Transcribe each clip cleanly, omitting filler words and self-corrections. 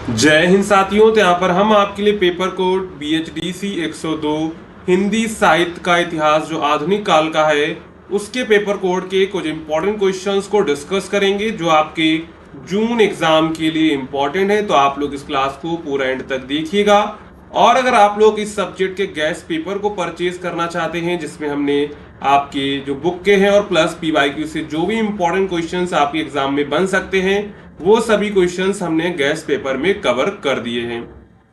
जय हिंद साथियों। तो यहाँ पर हम आपके लिए पेपर कोड BHDC 102 हिंदी साहित्य का इतिहास जो आधुनिक काल का है उसके पेपर कोड के कुछ इंपॉर्टेंट क्वेश्चंस को डिस्कस करेंगे जो आपके जून एग्जाम के लिए इंपॉर्टेंट है। तो आप लोग इस क्लास को पूरा एंड तक देखिएगा। और अगर आप लोग इस सब्जेक्ट के गैस पेपर को परचेज करना चाहते हैं जिसमें हमने आपके जो बुक के हैं और प्लस PYQ से जो भी इंपॉर्टेंट क्वेश्चंस आपके एग्जाम में बन सकते हैं वो सभी क्वेश्चंस हमने गैस पेपर में कवर कर दिए हैं।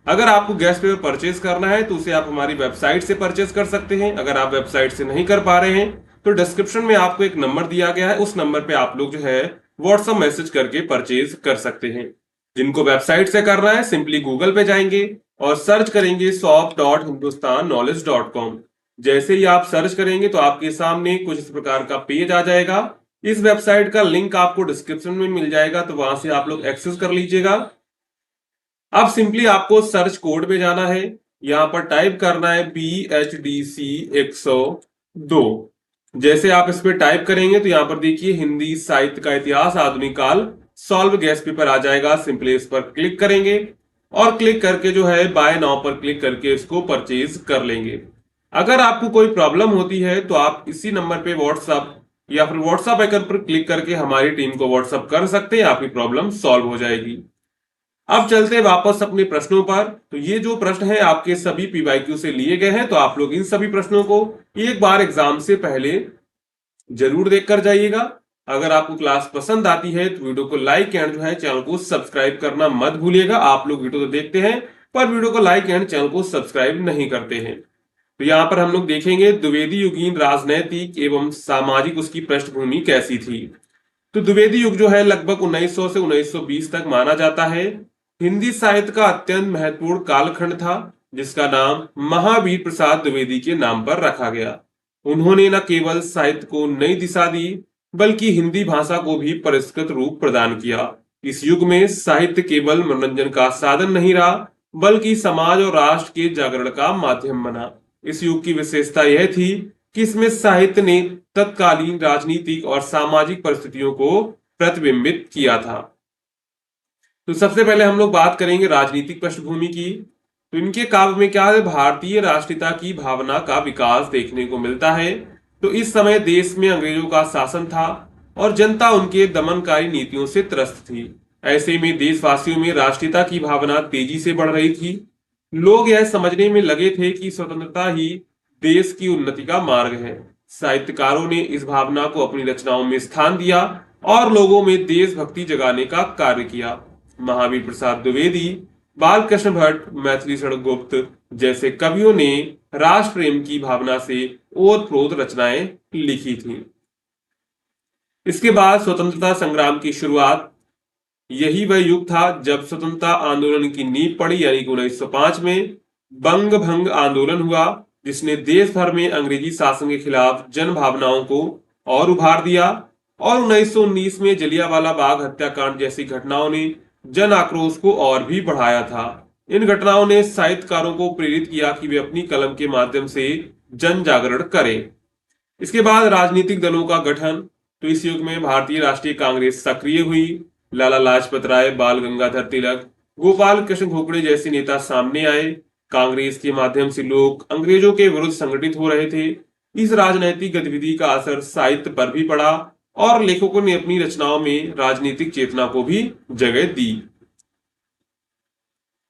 अगर आपको गैस पेपर परचेज करना है तो उसे आप हमारी वेबसाइट से परचेज कर सकते हैं। अगर आप वेबसाइट से नहीं कर पा रहे हैं तो डिस्क्रिप्शन में आपको एक नंबर दिया गया है, उस नंबर पे आप लोग जो है व्हाट्सएप मैसेज करके परचेज कर सकते हैं। जिनको वेबसाइट से करना है सिंपली गूगल पे जाएंगे और सर्च करेंगे shop.hindustanknowledge.com। जैसे ही आप सर्च करेंगे तो आपके सामने कुछ इस प्रकार का पेज आ जाएगा। इस वेबसाइट का लिंक आपको डिस्क्रिप्शन में मिल जाएगा, तो वहां से आप लोग एक्सेस कर लीजिएगा। अब सिंपली आपको सर्च कोड में जाना है, यहां पर टाइप करना है BHDC 102। जैसे आप इस पे टाइप करेंगे तो यहाँ पर देखिए हिंदी साहित्य का इतिहास आधुनिक काल सॉल्व गैस पेपर आ जाएगा। सिंपली इस पर क्लिक करेंगे और क्लिक करके जो है बाय नाउ पर क्लिक करके इसको परचेज कर लेंगे। अगर आपको कोई प्रॉब्लम होती है तो आप इसी नंबर पे व्हाट्सएप या फिर व्हाट्सएप आइकन पर क्लिक करके हमारी टीम को व्हाट्सएप कर सकते हैं, आपकी प्रॉब्लम सॉल्व हो जाएगी। अब चलते हैं वापस अपने प्रश्नों पर। तो ये जो प्रश्न है आपके सभी PYQ से लिए गए हैं, तो आप लोग इन सभी प्रश्नों को एक बार एग्जाम से पहले जरूर देख कर जाइएगा। अगर आपको क्लास पसंद आती है तो वीडियो को लाइक एंड जो है चैनल को सब्सक्राइब करना मत भूलिएगा। आप लोग वीडियो तो देखते हैं पर वीडियो को लाइक एंड चैनल को सब्सक्राइब नहीं करते हैं। तो यहाँ पर हम लोग देखेंगे द्विवेदी युगीन राजनैतिक एवं सामाजिक उसकी पृष्ठभूमि कैसी थी। तो द्विवेदी युग जो है लगभग 1900 से 1920 तक माना जाता है। हिंदी साहित्य का अत्यंत महत्वपूर्ण कालखंड था जिसका नाम महावीर प्रसाद द्विवेदी के नाम पर रखा गया। उन्होंने न केवल साहित्य को नई दिशा दी बल्कि हिंदी भाषा को भी परिष्कृत रूप प्रदान किया। इस युग में साहित्य केवल मनोरंजन का साधन नहीं रहा बल्कि समाज और राष्ट्र के जागरण का माध्यम बना। इस युग की विशेषता यह थी कि इसमें साहित्य ने तत्कालीन राजनीतिक और सामाजिक परिस्थितियों को प्रतिबिंबित किया था। तो सबसे पहले हम लोग बात करेंगे राजनीतिक पृष्ठभूमि की। तो इनके काव्य में क्या है, भारतीय राष्ट्रीयता की भावना का विकास देखने को मिलता है। तो इस समय देश में अंग्रेजों का शासन था और जनता उनके दमनकारी नीतियों से त्रस्त थी। ऐसे में देशवासियों में राष्ट्रीयता की भावना तेजी से बढ़ रही थी। लोग यह समझने में लगे थे कि स्वतंत्रता ही देश की उन्नति का मार्ग है। साहित्यकारों ने इस भावना को अपनी रचनाओं में स्थान दिया और लोगों में देशभक्ति जगाने का कार्य किया। महावीर प्रसाद द्विवेदी, बाल कृष्ण भट्ट, मैथिली शरण गुप्त जैसे कवियों ने राष्ट्र प्रेम की भावना से ओतप्रोत रचनाएं लिखी थी। इसके बाद स्वतंत्रता संग्राम की शुरुआत, यही वह युग था जब स्वतंत्रता आंदोलन की नींव पड़ी, यानी कि 1905 में बंग भंग आंदोलन हुआ जिसने देश भर में अंग्रेजी शासन के खिलाफ जन भावनाओं को और उभार दिया। और 1919 में जलियांवाला बाग हत्याकांड जैसी घटनाओं ने जन आक्रोश को और भी बढ़ाया था। इन घटनाओं ने साहित्यकारों को प्रेरित किया कि वे अपनी कलम के माध्यम से जन जागरण करें। इसके बाद राजनीतिक दलों का गठन, तो इस युग में भारतीय राष्ट्रीय कांग्रेस सक्रिय हुई। लाला लाजपत राय, बाल गंगाधर तिलक, गोपाल कृष्ण गोखले जैसे नेता सामने आए। कांग्रेस के माध्यम से लोग अंग्रेजों के विरुद्ध संगठित हो रहे थे। इस राजनैतिक गतिविधि का असर साहित्य पर भी पड़ा और लेखकों ने अपनी रचनाओं में राजनीतिक चेतना को भी जगह दी।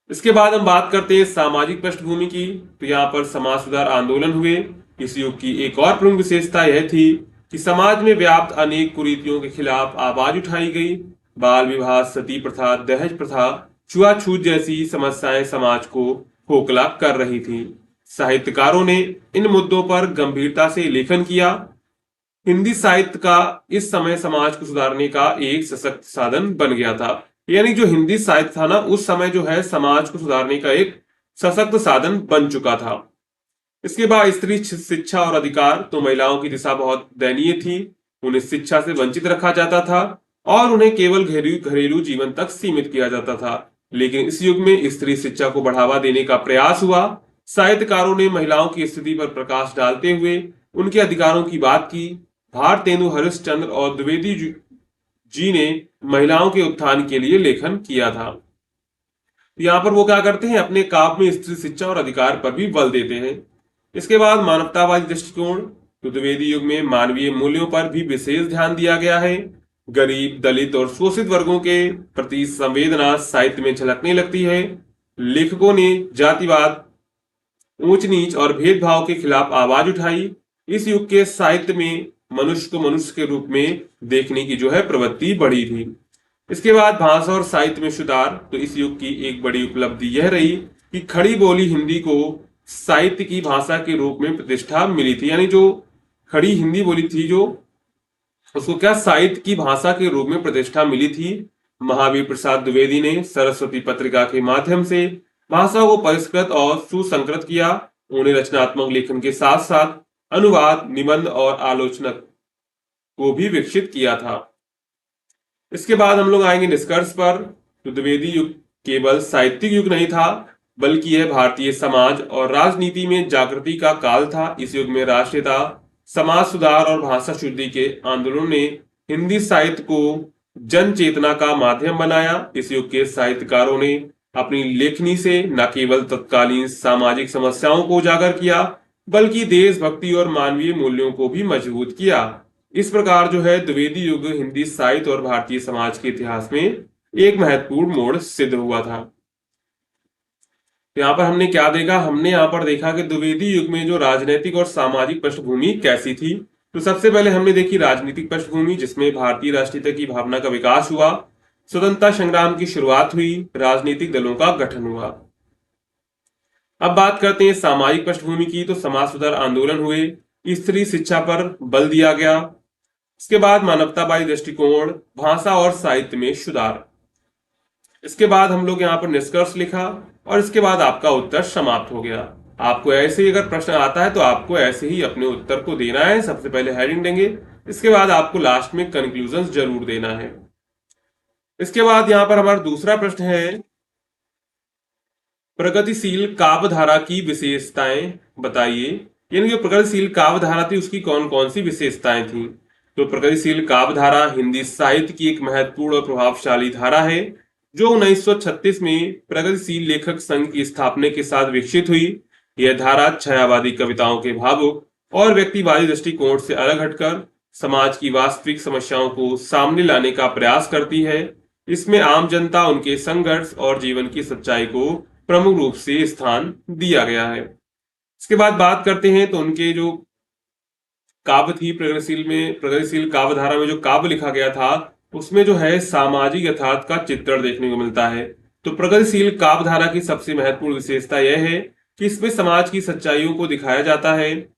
इसके बाद हम बात करते हैं सामाजिक पृष्ठभूमि की। तो यहाँ पर समाज सुधार आंदोलन हुए। इस युग की एक और प्रमुख विशेषता यह थी कि समाज में व्याप्त अनेक कुरीतियों के खिलाफ आवाज उठाई गई। बाल विवाह, सती प्रथा, दहेज प्रथा, छुआछूत जैसी समस्याएं समाज को खोखला कर रही थी। साहित्यकारों ने इन मुद्दों पर गंभीरता से लेखन किया। हिंदी साहित्य का इस समय समाज को सुधारने का एक सशक्त साधन बन गया था। यानी जो हिंदी साहित्य था ना, उस समय जो है समाज को सुधारने का एक सशक्त साधन बन चुका था। इसके बाद स्त्री शिक्षा और अधिकार, तो महिलाओं की दिशा बहुत दयनीय थी। उन्हें शिक्षा से वंचित रखा जाता था और उन्हें केवल घरेलू जीवन तक सीमित किया जाता था। लेकिन इस युग में स्त्री शिक्षा को बढ़ावा देने का प्रयास हुआ। साहित्यकारों ने महिलाओं की स्थिति पर प्रकाश डालते हुए उनके अधिकारों की बात की। भारतेंदु हरिश्चंद्र और द्विवेदी जी ने महिलाओं के उत्थान के लिए लेखन किया था। यहाँ पर वो क्या करते हैं, अपने काव्य में स्त्री शिक्षा और अधिकार पर भी बल देते हैं। इसके बाद मानवतावादी दृष्टिकोण, तो द्विवेदी युग में मानवीय मूल्यों पर भी विशेष ध्यान दिया गया है। गरीब, दलित और शोषित वर्गों के प्रति संवेदना साहित्य में झलकने लगती है। लेखकों ने जातिवाद, ऊंच नीच और भेदभाव के खिलाफ आवाज उठाई। इस युग के साहित्य में मनुष्य को मनुष्य के रूप में देखने की जो है प्रवृत्ति बढ़ी थी। इसके बाद भाषा और साहित्य में सुधार, तो इस युग की एक बड़ी उपलब्धि यह रही कि खड़ी बोली हिंदी को साहित्य की भाषा के रूप में प्रतिष्ठा मिली थी। यानी जो खड़ी हिंदी बोली थी, जो उसको क्या साहित्य की भाषा के रूप में प्रतिष्ठा मिली थी। महावीर प्रसाद द्विवेदी ने सरस्वती पत्रिका के माध्यम से भाषा को परिष्कृत और सुसंकृत किया। उन्हें रचनात्मक लेखन के साथ साथ अनुवाद, निबंध और आलोचना को भी विकसित किया था। इसके बाद हम लोग आएंगे निष्कर्ष पर। तो द्विवेदी युग केवल साहित्यिक युग नहीं था, बल्कि यह भारतीय समाज और राजनीति में जागृति का काल था। इस युग में राष्ट्रीयता, समाज सुधार और भाषा शुद्धि के आंदोलन ने हिंदी साहित्य को जन चेतना का माध्यम बनाया। इस युग के साहित्यकारों ने अपनी लेखनी से न केवल तत्कालीन सामाजिक समस्याओं को उजागर किया, बल्कि देशभक्ति और मानवीय मूल्यों को भी मजबूत किया। इस प्रकार जो है द्विवेदी युग हिंदी साहित्य और भारतीय समाज के इतिहास में एक महत्वपूर्ण मोड़ सिद्ध हुआ था। यहाँ पर हमने क्या देखा, हमने यहाँ पर देखा कि द्विवेदी युग में जो राजनीतिक और सामाजिक पृष्ठभूमि कैसी थी। तो सबसे पहले हमने देखी राजनीतिक पृष्ठभूमि, जिसमें भारतीय राष्ट्रीयता की भावना का विकास हुआ, स्वतंत्रता संग्राम की शुरुआत हुई, राजनीतिक दलों का गठन हुआ। अब बात करते हैं सामाजिक पृष्ठभूमि की। तो समाज सुधार आंदोलन हुए, स्त्री शिक्षा पर बल दिया गया। इसके बाद मानवतावादी दृष्टिकोण, भाषा और साहित्य में सुधार। इसके बाद हम लोग यहाँ पर निष्कर्ष लिखा और इसके बाद आपका उत्तर समाप्त हो गया। आपको ऐसे ही अगर प्रश्न आता है तो आपको ऐसे ही अपने उत्तर को देना है। सबसे पहले हेडिंग देंगे, इसके बाद आपको लास्ट में कंक्लूजन जरूर देना है। इसके बाद यहाँ पर हमारा दूसरा प्रश्न है, प्रगतिशील काव्यधारा की विशेषताएं बताइए। यानी जो प्रगतिशील काव्यधारा थी उसकी कौन कौन सी विशेषताएं थी। तो प्रगतिशील काव्यधारा हिंदी साहित्य की एक महत्वपूर्ण और प्रभावशाली धारा है, जो 1936 में प्रगतिशील लेखक संघ की स्थापना के साथ विकसित हुई। यह धारा छायावादी कविताओं के भावुक और व्यक्तिवादी दृष्टिकोण से अलग हटकर समाज की वास्तविक समस्याओं को सामने लाने का प्रयास करती है। इसमें आम जनता, उनके संघर्ष और जीवन की सच्चाई को प्रमुख रूप से स्थान दिया गया है। इसके बाद बात करते हैं तो उनके जो काव्य थी प्रगतिशील काव्यधारा में जो काव्य लिखा गया था उसमें जो है सामाजिक यथार्थ का चित्रण देखने को मिलता है। तो प्रगतिशील काव्यधारा की सबसे महत्वपूर्ण विशेषता यह है कि इसमें समाज की सच्चाइयों को दिखाया जाता है।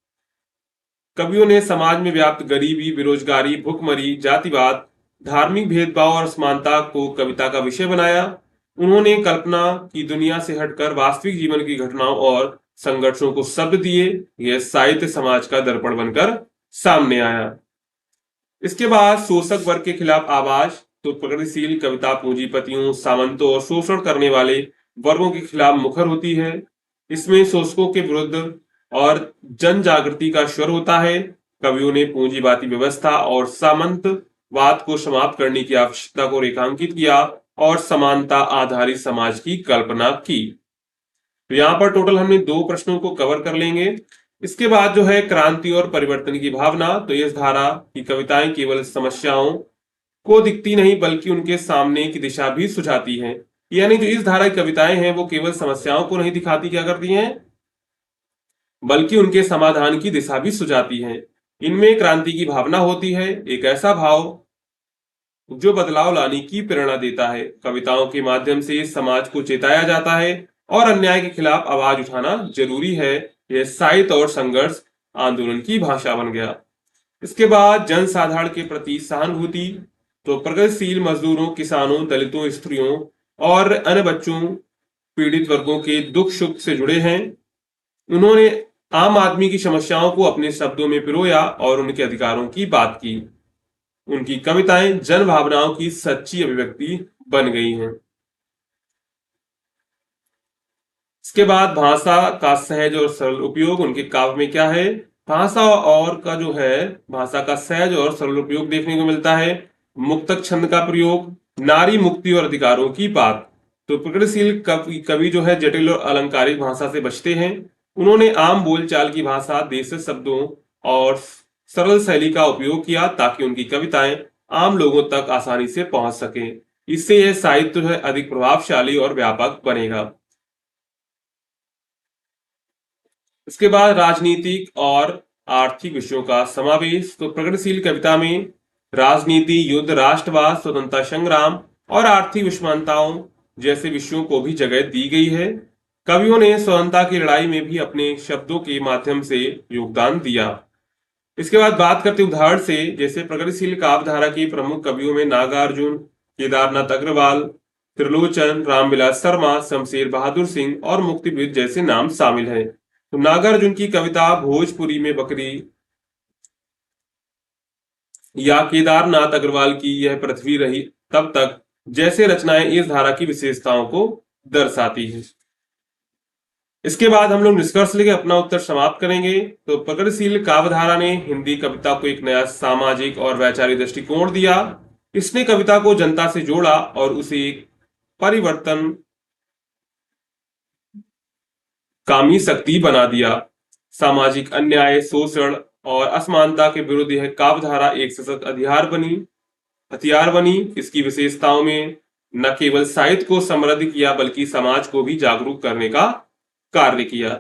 कवियों ने समाज में व्याप्त गरीबी, बेरोजगारी, भुखमरी, जातिवाद, धार्मिक भेदभाव और असमानता को कविता का विषय बनाया। उन्होंने कल्पना की दुनिया से हटकर वास्तविक जीवन की घटनाओं और संघर्षों को शब्द दिए। यह साहित्य समाज का दर्पण बनकर सामने आया। इसके बाद शोषक वर्ग के खिलाफ आवाज। तो प्रगतिशील कविता पूंजीपतियों, सामंतों और शोषण करने वाले वर्गों के खिलाफ मुखर होती है। इसमें शोषकों के विरुद्ध और जन जागृति का स्वर होता है। कवियों ने पूंजीवादी व्यवस्था और सामंतवाद को समाप्त करने की आवश्यकता को रेखांकित किया और समानता आधारित समाज की कल्पना की। तो यहाँ पर टोटल हमने 2 प्रश्नों को कवर कर लेंगे। इसके बाद जो है क्रांति और परिवर्तन की भावना। तो इस धारा की कविताएं केवल समस्याओं को दिखती नहीं, बल्कि उनके सामने की दिशा भी सुझाती हैं। यानी जो इस धारा की कविताएं हैं वो केवल समस्याओं को नहीं दिखाती, क्या करती हैं, बल्कि उनके समाधान की दिशा भी सुझाती हैं। इनमें क्रांति की भावना होती है, एक ऐसा भाव जो बदलाव लाने की प्रेरणा देता है। कविताओं के माध्यम से समाज को चेताया जाता है और अन्याय के खिलाफ आवाज उठाना जरूरी है। यह साहित्य और संघर्ष आंदोलन की भाषा बन गया। इसके बाद जनसाधारण के प्रति सहानुभूति। तो प्रगतिशील मजदूरों, किसानों, दलितों, स्त्रियों और अन्य बच्चों, पीड़ित वर्गों के दुख सुख से जुड़े हैं। उन्होंने आम आदमी की समस्याओं को अपने शब्दों में पिरोया और उनके अधिकारों की बात की। उनकी कविताएं जन भावनाओं की सच्ची अभिव्यक्ति बन गई हैं। इसके बाद भाषा का सहज और सरल उपयोग। उनके काव्य में क्या है, भाषा का सहज और सरल उपयोग देखने को मिलता है। मुक्तक छंद का प्रयोग, नारी मुक्ति और अधिकारों की बात। तो प्रगतिशील कवि जो है जटिल और अलंकारिक भाषा से बचते हैं। उन्होंने आम बोलचाल की भाषा, देशी शब्दों और सरल शैली का उपयोग किया ताकि उनकी कविताएं आम लोगों तक आसानी से पहुंच सके। इससे यह साहित्य जो है अधिक प्रभावशाली और व्यापक बनेगा। इसके बाद राजनीतिक और आर्थिक विषयों का समावेश। तो प्रगतिशील कविता में राजनीति, युद्ध, राष्ट्रवाद, स्वतंत्रता संग्राम और आर्थिक विषमताओं जैसे विषयों को भी जगह दी गई है। कवियों ने स्वतंत्रता की लड़ाई में भी अपने शब्दों के माध्यम से योगदान दिया। इसके बाद बात करते उदाहरण से, जैसे प्रगतिशील काव्यधारा के प्रमुख कवियों में नागार्जुन, केदारनाथ अग्रवाल, त्रिलोचन, रामविलास शर्मा, शमशेर बहादुर सिंह और मुक्तिबीर जैसे नाम शामिल हैं। तो नागार्जुन की कविता भोजपुरी में बकरी या केदारनाथ अग्रवाल की यह पृथ्वी रही तब तक जैसे रचनाएं इस धारा की विशेषताओं को दर्शाती है। इसके बाद हम लोग निष्कर्ष लेके अपना उत्तर समाप्त करेंगे। तो प्रगतिशील काव्यधारा ने हिंदी कविता को एक नया सामाजिक और वैचारिक दृष्टिकोण दिया। इसने कविता को जनता से जोड़ा और उसे एक परिवर्तन कामी शक्ति बना दिया। सामाजिक अन्याय, शोषण और असमानता के विरुद्ध यह काव्यधारा एक सशक्त हथियार बनी। इसकी विशेषताओं में न केवल साहित्य को समृद्ध किया बल्कि समाज को भी जागरूक करने का कार्य किया।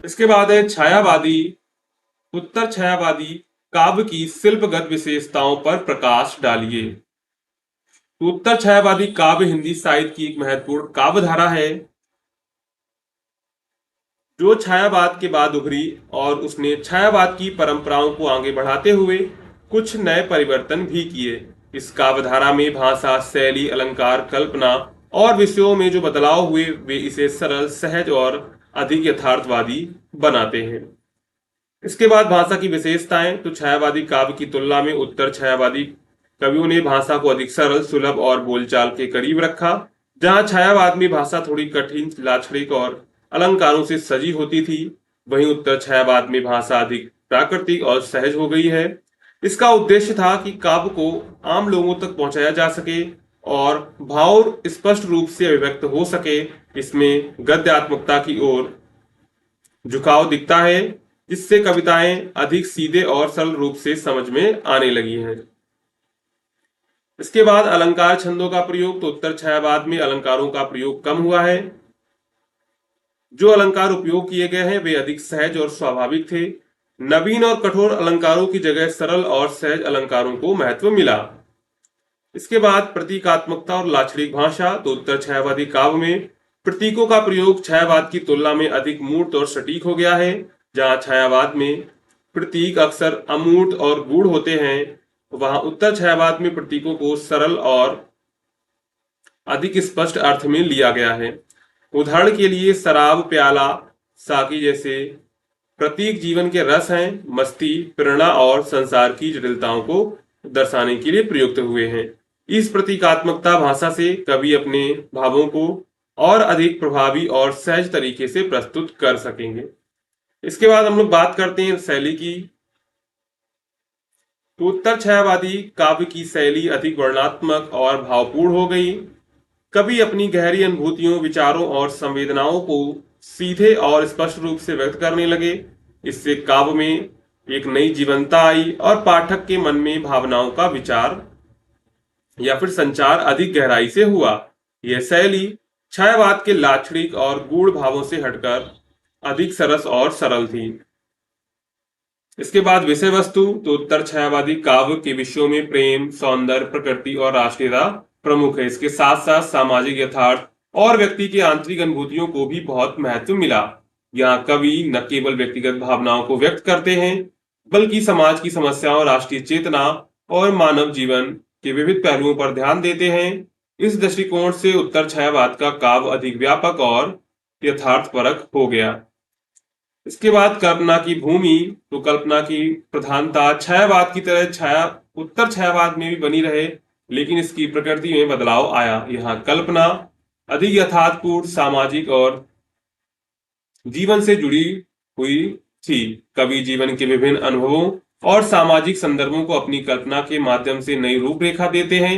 इसके बाद है छायावादी। उत्तर छायावादी काव्य की शिल्पगत विशेषताओं पर प्रकाश डालिए। उत्तर छायावादी काव्य हिंदी साहित्य की एक महत्वपूर्ण काव्यधारा है जो छायावाद के बाद उभरी और उसने छायावाद की परंपराओं को आगे बढ़ाते हुए कुछ नए परिवर्तन भी किए। इस काव्यधारा में भाषा, शैली, अलंकार, कल्पना और विषयों में जो बदलाव हुए वे इसे सरल, सहज और अधिक यथार्थवादी बनाते हैं। इसके बाद भाषा की विशेषताएं। तो छायावादी काव्य की तुलना में उत्तर छायावादी कवियों ने भाषा को अधिक सरल, सुलभ और बोलचाल के करीब रखा। जहां छायावाद में भाषा थोड़ी कठिन, लाक्षणिक और अलंकारों से सजी होती थी, वहीं उत्तर छायावाद में भाषा अधिक प्राकृतिक और सहज हो गई है। इसका उद्देश्य था कि काव्य को आम लोगों तक पहुंचाया जा सके और भाव स्पष्ट रूप से अभिव्यक्त हो सके। इसमें गद्यात्मकता की ओर झुकाव दिखता है, जिससे कविताएं अधिक सीधे और सरल रूप से समझ में आने लगी हैं। इसके बाद अलंकार छंदों का प्रयोग। तो उत्तर छायावाद में अलंकारों का प्रयोग कम हुआ है। जो अलंकार उपयोग किए गए हैं वे अधिक सहज और स्वाभाविक थे। नवीन और कठोर अलंकारों की जगह सरल और सहज अलंकारों को महत्व मिला। इसके बाद प्रतीकात्मकता और लाक्षणिक भाषा। तो उत्तर छायावादी काव्य में प्रतीकों का प्रयोग छायावाद की तुलना में अधिक मूर्त और सटीक हो गया है। जहां छायावाद में प्रतीक अक्सर अमूर्त और गूढ़ होते हैं, वहां उत्तर छायावाद में प्रतीकों को सरल और अधिक स्पष्ट अर्थ में लिया गया है। उदाहरण के लिए शराब, प्याला, साकी जैसे प्रतीक जीवन के रस हैं, मस्ती, प्रेरणा और संसार की जटिलताओं को दर्शाने के लिए प्रयुक्त हुए हैं। इस प्रतीकात्मकता भाषा से कवि अपने भावों को और अधिक प्रभावी और सहज तरीके से प्रस्तुत कर सकेंगे। इसके बाद हम लोग बात करते हैं शैली की। तो उत्तर छायावादी काव्य की शैली अधिक वर्णनात्मक और भावपूर्ण हो गई। कवि अपनी गहरी अनुभूतियों, विचारों और संवेदनाओं को सीधे और स्पष्ट रूप से व्यक्त करने लगे। इससे काव्य में एक नई जीवंतता आई और पाठक के मन में भावनाओं का विचार या फिर संचार अधिक गहराई से हुआ। यह शैली छायावाद के लाक्षणिक और गूढ़ भावों से हटकर अधिक सरस और सरल थी। इसके बाद विषय वस्तु। तो उत्तर छायावादी काव्य के विषयों में प्रेम, सौंदर्य, प्रकृति और राष्ट्रीयता प्रमुख है। इसके साथ साथ सामाजिक यथार्थ और व्यक्ति की आंतरिक अनुभूतियों को भी बहुत महत्व मिला। यहाँ कवि न केवल व्यक्तिगत भावनाओं को व्यक्त करते हैं बल्कि समाज की समस्याओं, राष्ट्रीय चेतना और मानव जीवन के विविध पहलुओं पर ध्यान देते हैं। इस दृष्टिकोण से उत्तर छायावाद का काव्य अधिक व्यापक और यथार्थपरक हो गया। इसके बाद कल्पना की भूमि। तो कल्पना की प्रधानता छायावाद की तरह उत्तर छायावाद में भी बनी रहे, लेकिन इसकी प्रकृति में बदलाव आया। यहाँ कल्पना अधिक यथार्थपूर्ण, सामाजिक और जीवन से जुड़ी हुई थी। कवि जीवन के विभिन्न अनुभवों और सामाजिक संदर्भों को अपनी कल्पना के माध्यम से नई रूपरेखा देते हैं।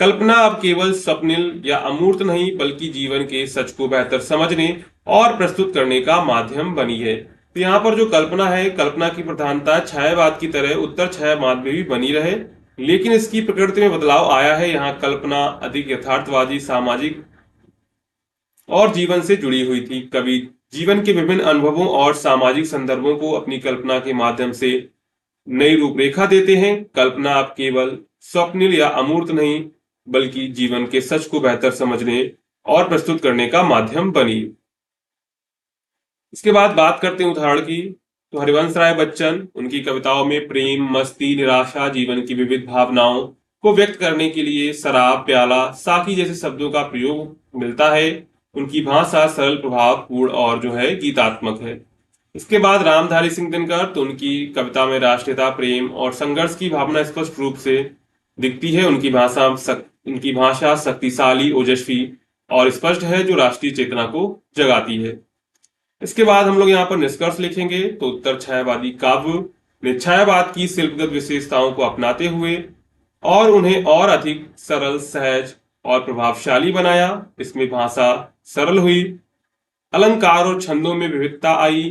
कल्पना अब केवल स्वप्निल या अमूर्त नहीं बल्कि जीवन के सच को बेहतर समझने और प्रस्तुत करने का माध्यम बनी है। तो यहाँ पर जो कल्पना है, कल्पना की प्रधानता छायावाद की तरह उत्तर छायावाद में भी बनी रहे, लेकिन इसकी प्रकृति में बदलाव आया है। यहाँ कल्पना अधिक यथार्थवादी, सामाजिक और जीवन से जुड़ी हुई थी। कवि जीवन के विभिन्न अनुभवों और सामाजिक संदर्भों को अपनी कल्पना के माध्यम से नई रूपरेखा देते हैं। कल्पना अब केवल स्वप्निल या अमूर्त नहीं बल्कि जीवन के सच को बेहतर समझने और प्रस्तुत करने का माध्यम बनी। इसके बाद बात करते हैं उदाहरण की। तो हरिवंश राय बच्चन, उनकी कविताओं में प्रेम, मस्ती, निराशा, जीवन की विविध भावनाओं को व्यक्त करने के लिए शराब, प्याला, साकी जैसे शब्दों का प्रयोग मिलता है। उनकी भाषा सरल, प्रभावपूर्ण और जो है गीतात्मक है। इसके बाद रामधारी सिंह दिनकर, तो उनकी कविता में राष्ट्रीयता, प्रेम और संघर्ष की भावना स्पष्ट रूप से दिखती है। उनकी भाषा शक्तिशाली, ओजस्वी और स्पष्ट है, जो राष्ट्रीय चेतना को जगाती है। इसके बाद हम लोग यहाँ पर निष्कर्ष लिखेंगे। तो उत्तर छायावादी काव्य ने छायावाद की शिल्पगत विशेषताओं को अपनाते हुए और उन्हें और अधिक सरल, सहज और प्रभावशाली बनाया। इसमें भाषा सरल हुई, अलंकार और छंदों में विविधता आई,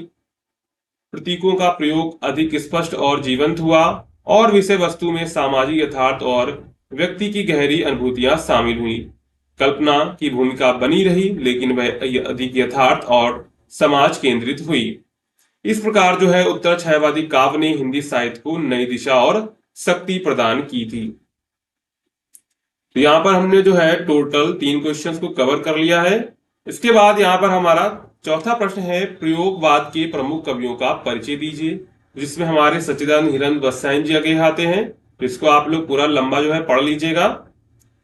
प्रतीकों का प्रयोग अधिक स्पष्ट और जीवंत हुआ और विषय वस्तु में सामाजिक यथार्थ और व्यक्ति की गहरी अनुभूतियां शामिल हुई। कल्पना की भूमिका बनी रही, लेकिन वह अधिक यथार्थ और समाज केंद्रित हुई। इस प्रकार जो है उत्तर छायावादी काव्य ने हिंदी साहित्य को नई दिशा और शक्ति प्रदान की थी। तो यहाँ पर हमने जो है टोटल 3 क्वेश्चंस को कवर कर लिया है। इसके बाद यहाँ पर हमारा चौथा प्रश्न है, प्रयोगवाद के प्रमुख कवियों का परिचय दीजिए, जिसमें हमारे सच्चिदानंद हिरन बस्साइन जी आगे आते हैं। तो इसको आप लोग पूरा लंबा जो है पढ़ लीजिएगा।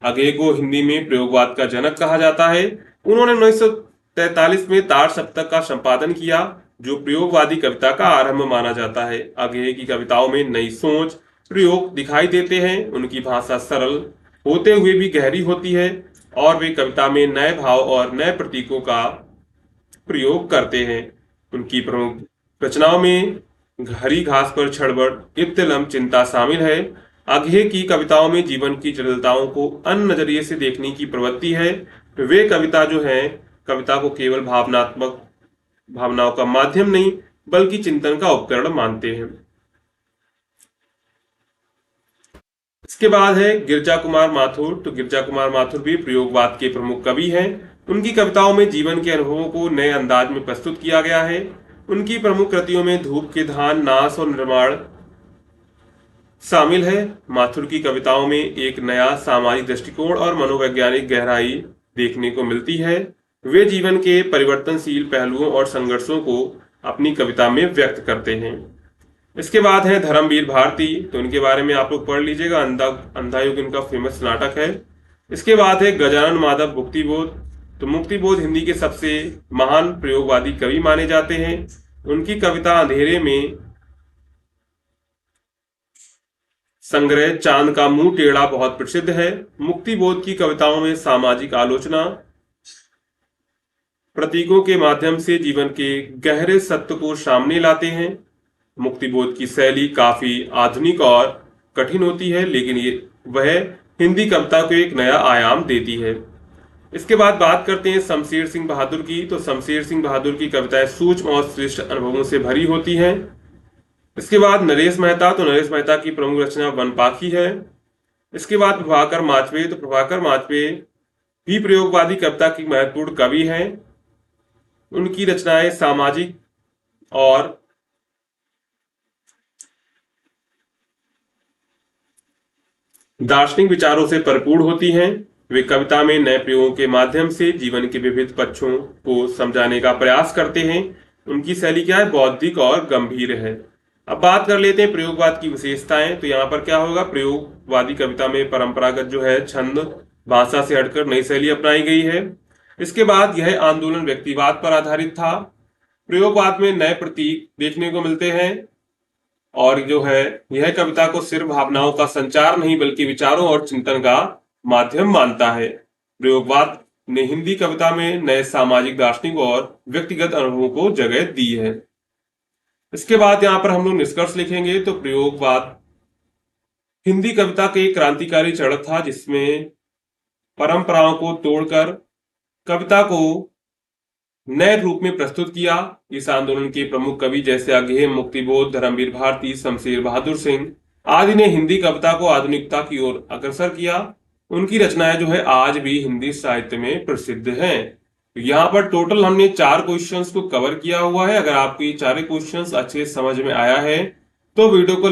आगे को हिंदी में प्रयोगवाद का जनक कहा जाता है। उन्होंने 1943 में तार सप्तक का संपादन किया, जो प्रयोगवादी कविता का आरंभ माना जाता है। आगे की कविताओं में नई सोच, प्रयोग दिखाई देते हैं। उनकी भाषा सरल होते हुए भी गहरी होती है और वे कविता में नए भाव और नए प्रतीकों का प्रयोग करते हैं। उनकी प्रमुख रचनाओं में हरी घास पर छड़बड़, इत्तलम, चिंता शामिल है। आगे की कविताओं में जीवन की जटिलताओं को अन्य नजरिए से देखने की प्रवृत्ति है। वे कविता जो है कविता को केवल भावनाओं का माध्यम नहीं बल्कि चिंतन का उपकरण मानते हैं। इसके बाद है गिरजा कुमार माथुर। तो गिरजा कुमार माथुर भी प्रयोगवाद के प्रमुख कवि हैं। उनकी कविताओं में जीवन के अनुभवों को नए अंदाज में प्रस्तुत किया गया है। उनकी प्रमुख कृतियों में धूप के धान, नाश और निर्माण शामिल है। माथुर की कविताओं में एक नया सामाजिक दृष्टिकोण और मनोवैज्ञानिक गहराई देखने को मिलती है। वे जीवन के परिवर्तनशील पहलुओं और संघर्षों को अपनी कविता में व्यक्त करते हैं। इसके बाद है धर्मवीर भारती। तो इनके बारे में आप लोग पढ़ लीजिएगा, अंधा युग इनका फेमस नाटक है। इसके बाद है गजानन माधव मुक्तिबोध। तो मुक्तिबोध हिंदी के सबसे महान प्रयोगवादी कवि माने जाते हैं। उनकी कविता अंधेरे में संग्रह चांद का मुंह टेढ़ा बहुत प्रसिद्ध है। मुक्तिबोध की कविताओं में सामाजिक आलोचना, प्रतीकों के माध्यम से जीवन के गहरे सत्य को सामने लाते हैं। मुक्तिबोध की शैली काफी आधुनिक और कठिन होती है, लेकिन वह हिंदी कविता को एक नया आयाम देती है। इसके बाद बात करते हैं शमशेर सिंह बहादुर की। तो शमशेर सिंह बहादुर की कविताएं सूक्ष्म और श्रेष्ठ अनुभवों से भरी होती हैं। इसके बाद नरेश मेहता। तो नरेश मेहता की प्रमुख रचना वनपाखी है। इसके बाद प्रभाकर माचवे। तो प्रभाकर माचवे भी प्रयोगवादी कविता की महत्वपूर्ण कवि हैं। उनकी रचनाएं सामाजिक और दार्शनिक विचारों से भरपूर होती हैं। वे कविता में नए प्रयोगों के माध्यम से जीवन के विविध पक्षों को समझाने का प्रयास करते हैं। उनकी शैली क्या है, बौद्धिक और गंभीर है। अब बात कर लेते हैं प्रयोगवाद की विशेषताएं। तो यहाँ पर क्या होगा, प्रयोगवादी कविता में परंपरागत जो है छंद, भाषा से हटकर नई शैली अपनाई गई है। इसके बाद यह आंदोलन व्यक्तिवाद पर आधारित था। प्रयोगवाद में नए प्रतीक देखने को मिलते हैं और जो है यह कविता को सिर्फ भावनाओं का संचार नहीं बल्कि विचारों और चिंतन का माध्यम मानता है। प्रयोगवाद ने हिंदी कविता में नए सामाजिक, दार्शनिक और व्यक्तिगत अनुभवों को जगह दी है। इसके बाद यहाँ पर हम लोग निष्कर्ष लिखेंगे। तो प्रयोगवाद हिंदी कविता के क्रांतिकारी चरण था, जिसमें परंपराओं को तोड़कर कविता को नए रूप में प्रस्तुत किया। इस आंदोलन के प्रमुख कवि जैसे अघेम, मुक्तिबोध, धर्मवीर भारती, शमशेर बहादुर सिंह आदि ने हिंदी कविता को आधुनिकता की ओर अग्रसर किया। उनकी रचनाएं जो है आज भी हिंदी साहित्य में प्रसिद्ध हैं। यहाँ पर टोटल हमने 4 क्वेश्चंस को कवर किया हुआ है। अगर आपको ये 4 क्वेश्चंस अच्छे समझ में आया है तो वीडियो को